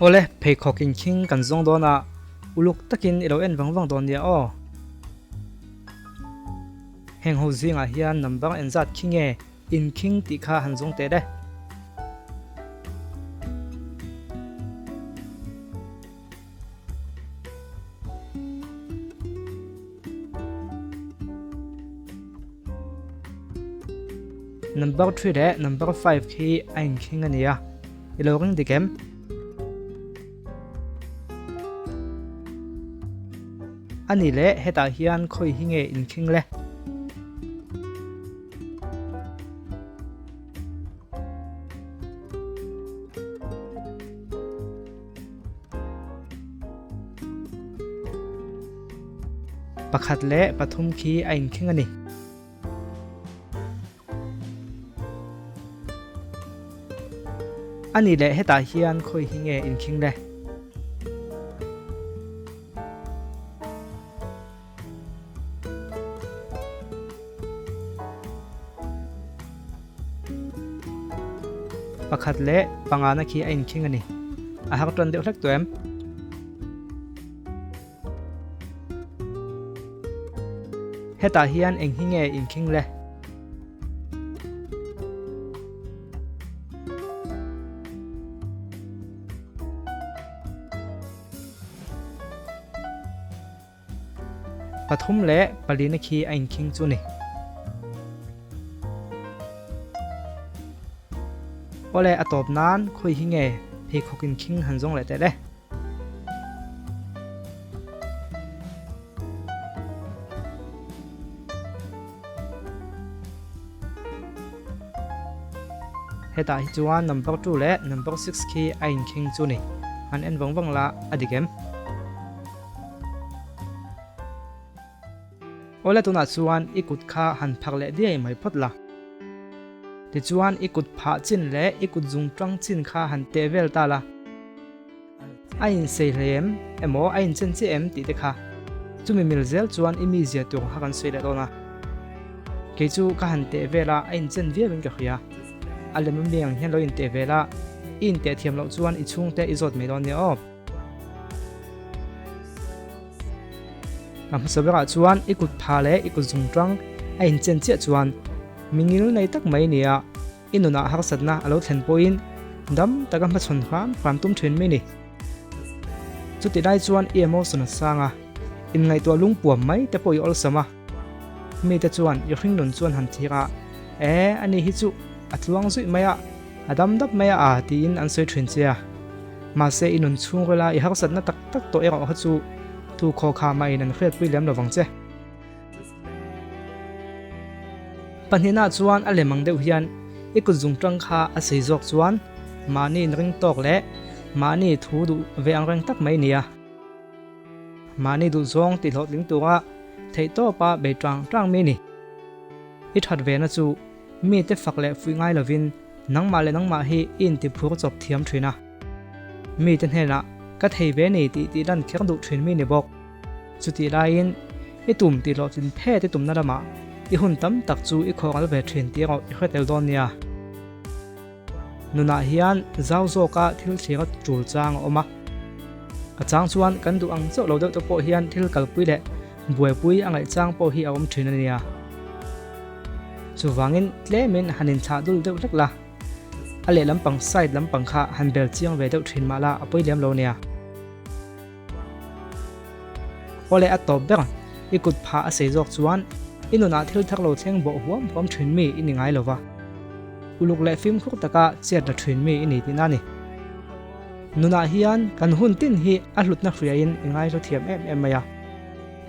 ole phei khokin king kan zong dona uluk takin ilo en wangwang don nia o heng ho zinga hian number en zat king e in king ti kha han zong te de number 3 de number 5 khi ein king ania ilo ring dikem ani le heta hian khoi hinge in king le pakhat le pathum khi ein king ani ani le heta hian khoi hinge in king le pakhat le pangana khi ein king ani a hak ton deuh hlek tuem heta hian eng hinge in king le pathum le palina khi ein king chu ni ole atop nan khoi hinge phei khokin king han zong le te le heta hi chuan number 2 le number 6 khi ein king chu ni han en wangwang la adigem ole tuna chuan ikut kha han phak le diai mai photla ti chuan ikut pha chin le ikut zung tang chin kha han te vel ta la ain sei hlem emo ain chen chi em ti te kha chumi milzel chuan imi zia tu ha kan sei le dona ke chu ka han te vela ain chen vi win ka khia alem miang hian lo in te vela in te thiam lo chuan I chung te izot me don ni op am sabera chuan ikut pha le ikut zung tang ain chen chi chuan mingil nei tak mai nia inuna har satna alo thlen poin dam takam chon kham tum thrin me ni chuti dai chuan emotion sanga in ngai to lung puam mai te poi ol sama me te chuan yo hring nun chuan han thira ani hi chu atluang zui maya adam dap maya a ti in an soi thrin chia ma se inun chung rela I har satna tak tak to era ha chu tu kho kha mai nan khret pui lem lawang che panhina chuan alemang deuh hian ikut zung tang kha a sei jok chuan mani ring tok le mani thu du ve ang reng tak mai nia mani du zong ti lot ling tuwa thei to pa be tang me ni I that ve na chu mi te fak le fui ngai lovin nangma le nangma hi in ti phur chop thiam thina mi ten hena ka thei ve ni ti dan khek du thrin mi ni bok chuti lain I tum ti lo chin phe te tum na rama I hun tam tak chu I khoral ve thrin ti ro I khretel don nia nuna hian zau zo ka thil thira chul chang oma ka chang chuan kan du ang chaw lo deuh to po hian thil kal pui le buai pui angai chang po hi awm thrin ania chuwangin tlemin hanin tha dul deuh hlek la ale lampang side lampang kha han bel chiang ve deuh thrin mala apoi lem lo nia ole atop ber ikut pha a sei jok chuan inuna thil thak lo thleng bo huam pom thrin mi ini ngai lova uluk le film khuk taka chet da thrin mi ini tinani nuna hian kan hun tin hi a hlutna hriain ngai lo thiam em maya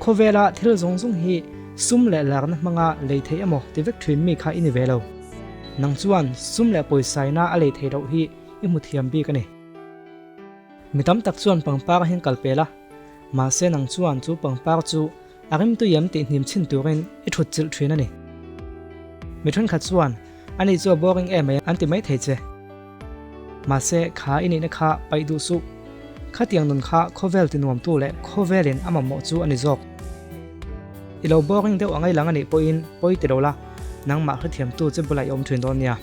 khovela thil zong zong hi sum le larna manga leithei amo tivek thrin mi kha ini velo nang chuan sum le poisaina a leithei ro hi I mu thiam bi kani mitam tak chuan pangpar hin kalpela ma se nang chuan chu pangpar chu arim tu yam ti hnim chin turin I thut chil thrin ani mi thun khat chuan ani chu boring em mai anti mai thei che ma se kha ini na kha pai du su kha tiang nun kha khovel tinuam tu le khovelin amamo chu ani jok ilo boring deuh angai lang ani poin poi te rola nangma hrithiam tu che bulai om thrin don nia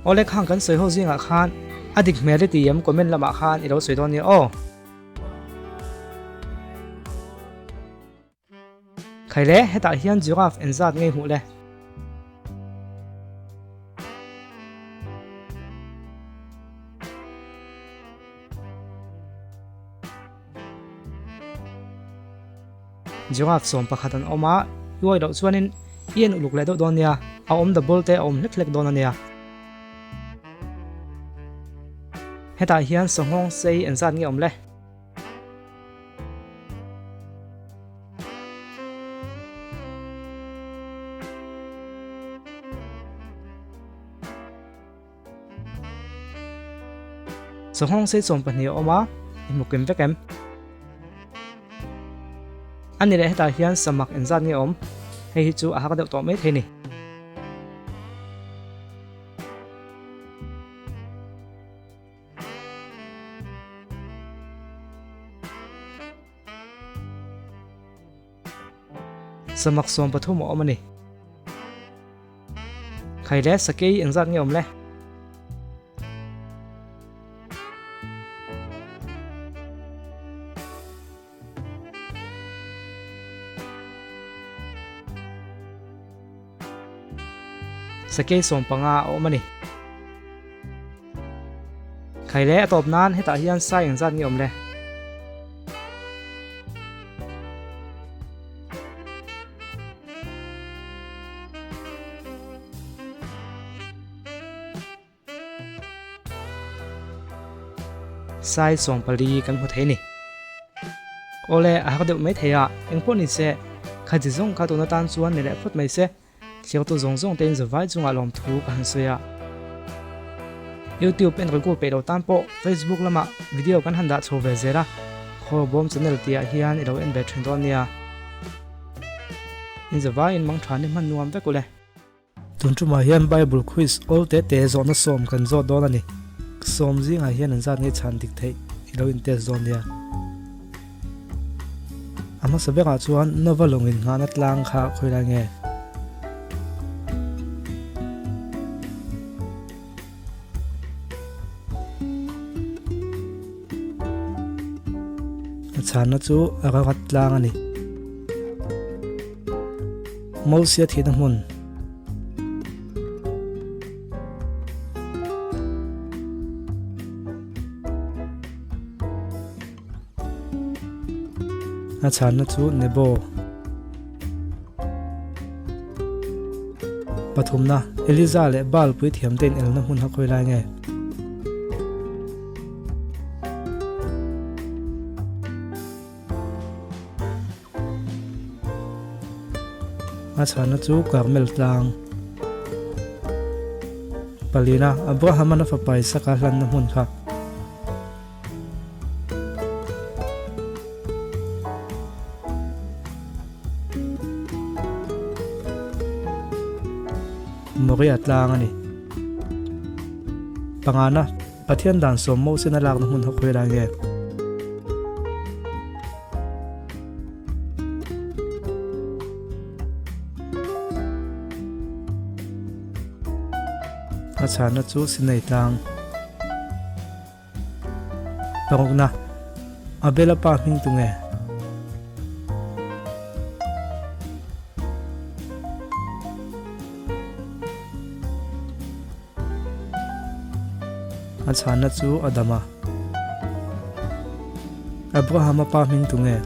ole khang kan soi ho zinga khan adik meriti yam comment lama khan iro soidon ni o khaile heta hian giraffe enzat ngei hu le giraffe som pakhatan oma yoi do chuanin ien uluk le do don nia a om da bolte om hlek don ania heta hian songhong sei enzat nge om le songhong sei som pani oma imukim vekem ani le heta hian samak enzat nge om hei hi chu a hak deuh to mai thei ni samak som pathum om ani khaile sakei enzat nge om le sakei som panga om ani khaile atop nan heta hian sai enzat nge om le sai som pali kan hmu thei ni ole a hak deuh mai theya engpon ni se khaji zong kha to na tan chuan ni le phut mai se chiang tu zong zong ten zawai chunga lom thu ka han soya YouTube en regu pe do tan po Facebook lama video kan handa chho ve zera kho bom channel tia hian iro en be thun don nia in zawai in mang thani man nuam ve kule tun chu ma hian Bible quiz all te zo na som kan zo don ani som zinga hian an zat nge chan dik thei iro in test zone nia ama sabeka chuan novalongin ngana tlang kha khoira nge chana chu agagat tlang ani molsia thina mun chana chu nebo pathumna eliza le bal pui thiam ten elna hun ha khoila nge chana chu karmel tlang palina abraham na fapai saka hlan na mun kha Moria tlang ani pangana pathian dan som mo sina lak na hun ha khoira nge chana chu sinai tlang pangna abela pa hing tunge chana chu adama abraham pa hing tunge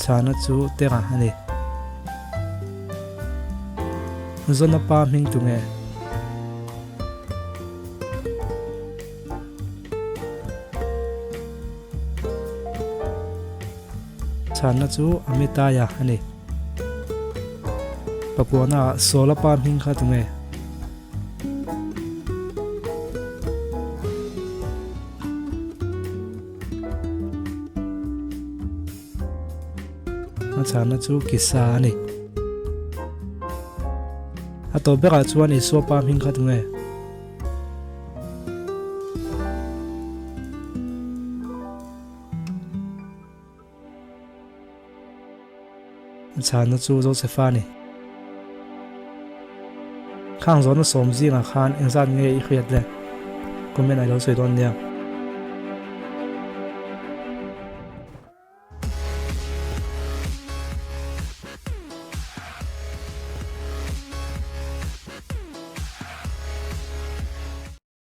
chana chu tera ani zona pa hing tunge chana chu amitaya ani pakwana sola pa hing kha tunge chana chu kisa ani ato beka chuan I so pa hing kha tunge chan na chu Josepha ni khang zon som zi nga khan engzan nge i khiat le comment ai lo sei don nia